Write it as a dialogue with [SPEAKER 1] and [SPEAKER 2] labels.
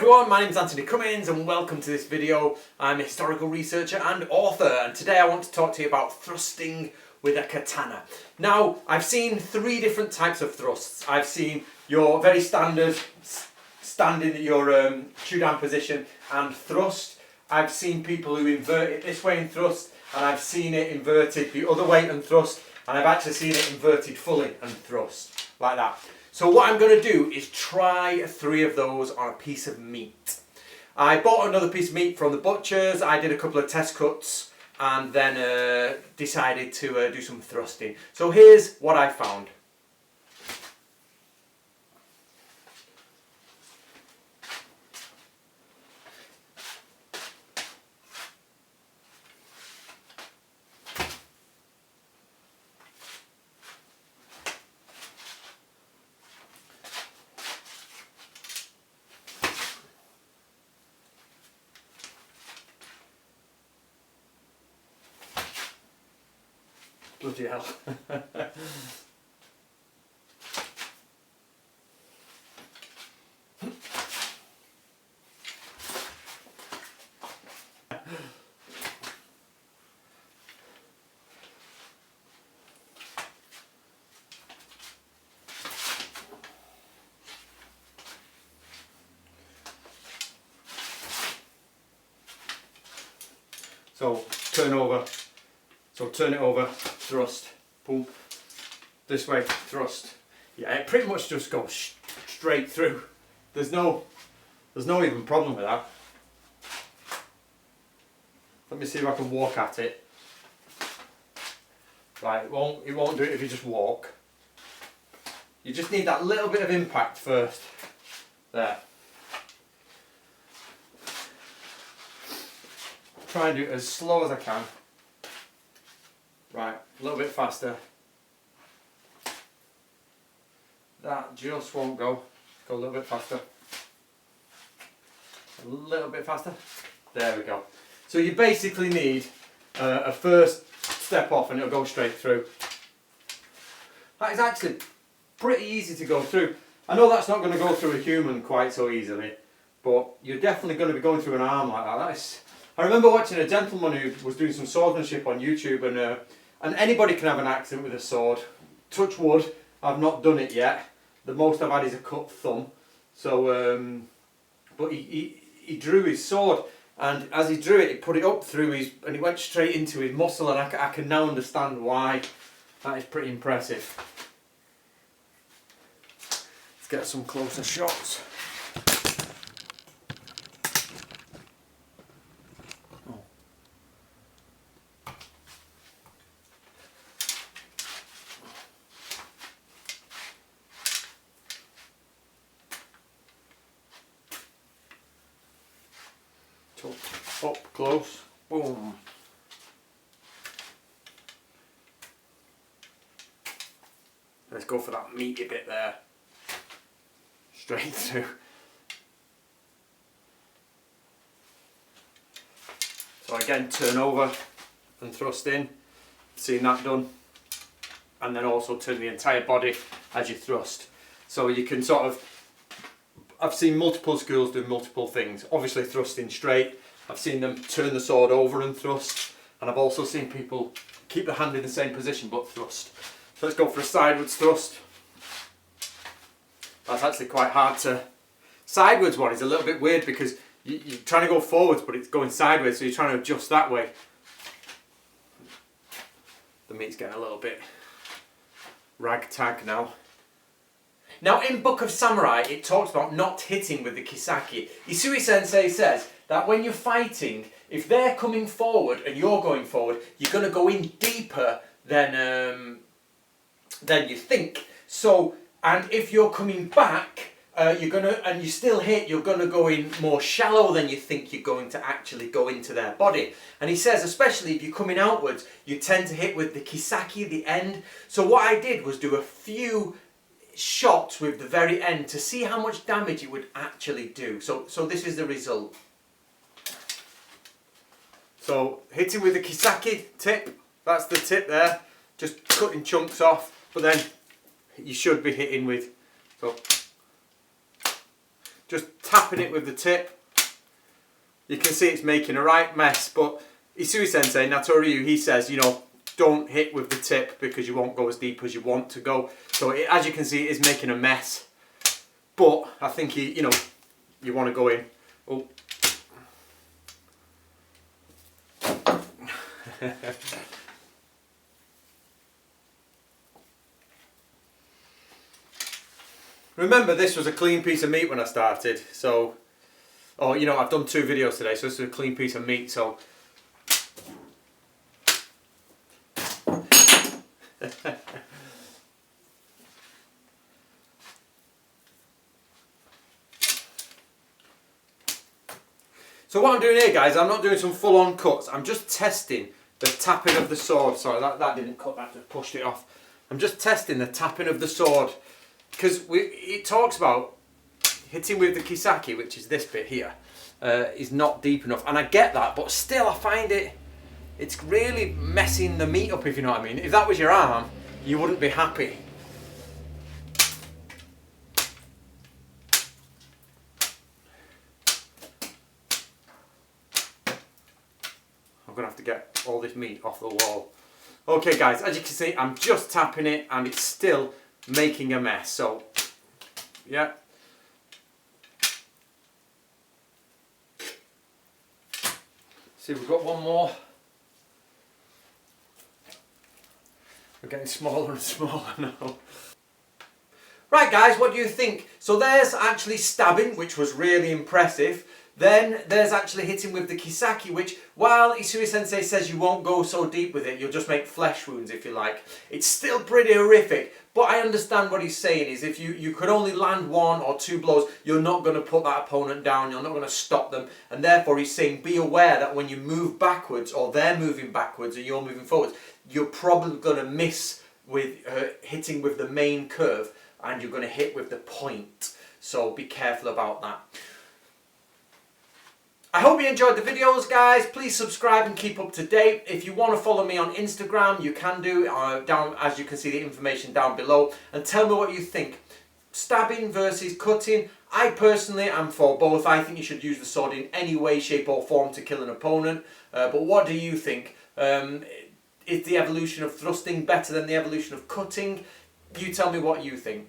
[SPEAKER 1] everyone, my name is Anthony Cummins and welcome to this video. I'm a historical researcher and author, and today I want to talk to you about thrusting with a katana. Now, I've seen three different types of thrusts. I've seen your very standard standing at your chew down position and thrust. I've seen people who invert it this way and thrust, and I've seen it inverted the other way and thrust, and I've actually seen it inverted fully and thrust, like that. So what I'm going to do is try three of those on a piece of meat. I bought another piece of meat from the butcher's, I did a couple of test cuts, and then decided to do some thrusting. So here's what I found. Bloody hell. So turn over. So turn it over, thrust, boom. This way, thrust. Yeah, it pretty much just goes straight through. There's no even problem with that. Let me see if I can walk at it. Right, it won't do it if you just walk. You just need that little bit of impact first. There. Try and do it as slow as I can. Right, a little bit faster. That just won't go. Go a little bit faster. A little bit faster. There we go. So you basically need a first step off and it'll go straight through. That is actually pretty easy to go through. I know that's not going to go through a human quite so easily, but you're definitely going to be going through an arm like that. I remember watching a gentleman who was doing some swordsmanship on YouTube, and anybody can have an accident with a sword. Touch wood, I've not done it yet. The most I've had is a cut thumb. So, but he drew his sword, and as he drew it, he put it up through and it went straight into his muscle, and I can now understand why. That is pretty impressive. Let's get some closer shots. Up close, boom. Let's go for that meaty bit there. Straight through. So again, turn over and thrust in. Seen that done. And then also turn the entire body as you thrust. So you can sort of, I've seen multiple schools do multiple things. Obviously thrusting straight. I've seen them turn the sword over and thrust, and I've also seen people keep the hand in the same position but thrust. So let's go for a sideways thrust. That's actually quite hard to... Sideways one is a little bit weird because you're trying to go forwards but it's going sideways, so you're trying to adjust that way. The meat's getting a little bit ragtag now. Now in Book of Samurai it talks about not hitting with the kisaki. Isui Sensei says that when you're fighting, if they're coming forward and you're going forward, you're going to go in deeper than you think. So, and if you're coming back, and you still hit, you're going to go in more shallow than you think you're going to actually go into their body. And he says, especially if you're coming outwards, you tend to hit with the kisaki, the end. So what I did was do a few shots with the very end to see how much damage it would actually do. So this is the result. So hitting with the kisaki tip, that's the tip there, just cutting chunks off, but then you should be hitting with, so just tapping it with the tip. You can see it's making a right mess, but Isui Sensei, Natoryu, he says, you know, don't hit with the tip because you won't go as deep as you want to go. So as you can see, it is making a mess. But I think you know, you want to go in. Oh. Remember, this was a clean piece of meat when I started, so, oh, you know, I've done 2 videos today, so this is a clean piece of meat, so. So what I'm doing here, guys, I'm not doing some full-on cuts, I'm just testing the tapping of the sword. Sorry, that didn't cut, that just pushed it off. I'm just testing the tapping of the sword, because it talks about hitting with the kisaki, which is this bit here, is not deep enough, and I get that, but still I find it's really messing the meat up, if you know what I mean. If that was your arm, you wouldn't be happy. I'm gonna have to get all this meat off the wall. Okay guys, as you can see, I'm just tapping it and it's still making a mess, so yeah. See, we've got one more. We're getting smaller and smaller now. Right guys, what do you think? So there's actually stabbing, which was really impressive. Then there's actually hitting with the kisaki, which, while Isui Sensei says you won't go so deep with it, you'll just make flesh wounds if you like, it's still pretty horrific. But I understand what he's saying is if you could only land 1 or 2 blows, you're not going to put that opponent down, you're not going to stop them. And therefore he's saying be aware that when you move backwards, or they're moving backwards and you're moving forwards, you're probably going to miss with hitting with the main curve and you're going to hit with the point. So be careful about that. I hope you enjoyed the videos, guys. Please subscribe and keep up to date. If you want to follow me on Instagram, you can do, down, as you can see the information down below. And tell me what you think. Stabbing versus cutting. I personally am for both. I think you should use the sword in any way, shape or form to kill an opponent. But what do you think? Is the evolution of thrusting better than the evolution of cutting? You tell me what you think.